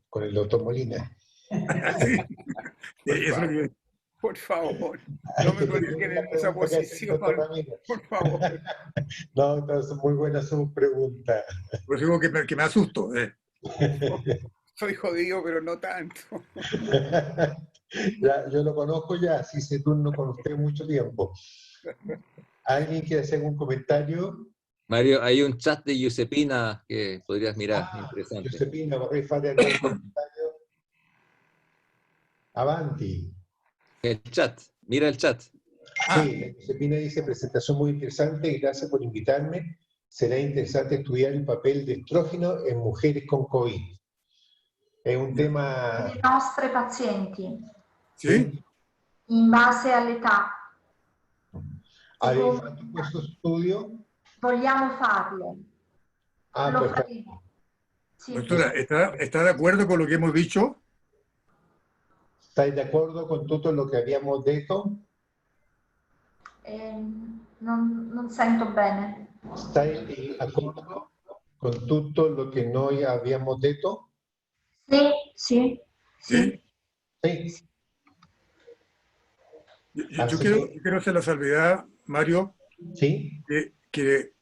con el doctor Molina. Sí. Por favor, no me coloquen en esa posición, por favor. No, entonces muy buena su pregunta. Por eso digo que me asusto. Soy jodido, pero no tanto. Ya, yo lo conozco ya, así hice turno con usted mucho tiempo. ¿Alguien quiere hacer un comentario? Mario, hay un chat de Giuseppina que podrías mirar, interesante. Giuseppina, vorrei fare algún comentario. Avanti. El chat, mira el chat. Sí, Giuseppina dice, presentación muy interesante y gracias por invitarme. Será interesante estudiar el papel de estrógeno en mujeres con COVID. È un tema... Le nostre pazienti. ¿Sí? In base all'età. ¿Habéis fatto questo studio? Vogliamo farlo. Ah, Lo perfetto. faremo. Sì. Doctora, ¿está de acuerdo con lo que hemos dicho? ¿Estáis de acuerdo con tutto lo che abbiamo detto? Non sento bene. ¿Estáis de acuerdo con tutto lo che noi abbiamo detto? Sì. Sí. Sí. Yo Así quiero hacer la salvedad, Mario, sí, que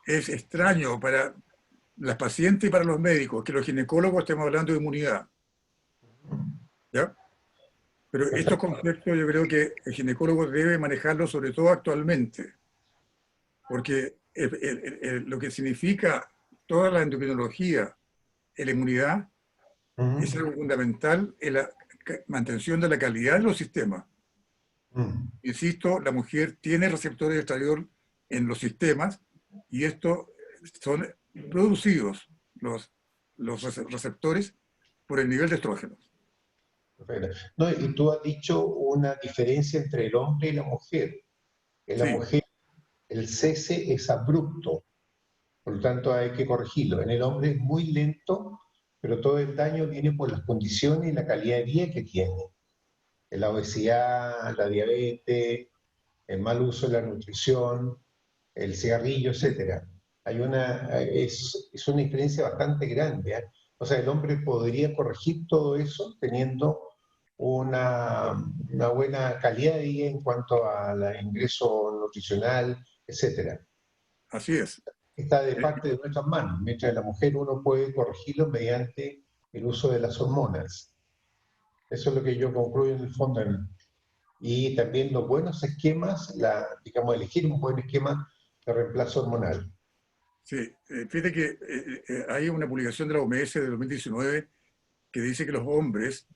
es extraño para las pacientes y para los médicos que los ginecólogos estemos hablando de inmunidad, ¿ya? Pero estos conceptos yo creo que el ginecólogo debe manejarlos, sobre todo actualmente, porque lo que significa toda la endocrinología en la inmunidad es algo fundamental en la mantención de la calidad de los sistemas. Insisto, la mujer tiene receptores de estradiol en los sistemas y estos son producidos, los receptores, por el nivel de estrógenos. perfecto. No, y tú has dicho una diferencia entre el hombre y la mujer. En la Sí, mujer el cese es abrupto, por lo tanto hay que corregirlo. En el hombre es muy lento, pero todo el daño viene por las condiciones y la calidad de vida que tiene. La obesidad, la diabetes, el mal uso de la nutrición, el cigarrillo, etc. Es una diferencia bastante grande, ¿eh? O sea, el hombre podría corregir todo eso teniendo una buena calidad de vida en cuanto al ingreso nutricional, etc. así es. Está de Eh, parte de nuestras manos, mientras la mujer uno puede corregirlo mediante el uso de las hormonas. Eso es lo que yo concluyo en el fondo. Y también los buenos esquemas, digamos, elegir un buen esquema de reemplazo hormonal. Sí, fíjate que hay una publicación de la OMS de 2019 que dice que los hombres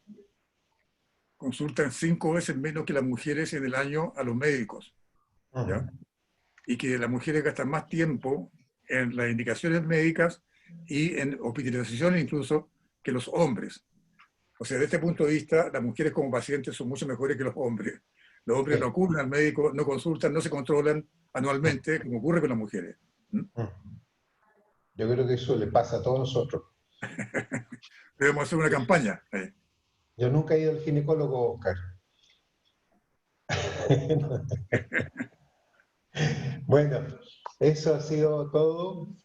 consultan 5 veces menos que las mujeres en el año a los médicos, ¿ya? Y que las mujeres gastan más tiempo en las indicaciones médicas y en hospitalizaciones incluso que los hombres. O sea, desde este punto de vista, las mujeres como pacientes son mucho mejores que los hombres. Los hombres no acuden al médico, no consultan, no se controlan anualmente, como ocurre con las mujeres. ¿Mm? Yo creo que eso le pasa a todos nosotros. Debemos hacer una campaña. Yo nunca he ido al ginecólogo, Oscar. Bueno, eso ha sido todo.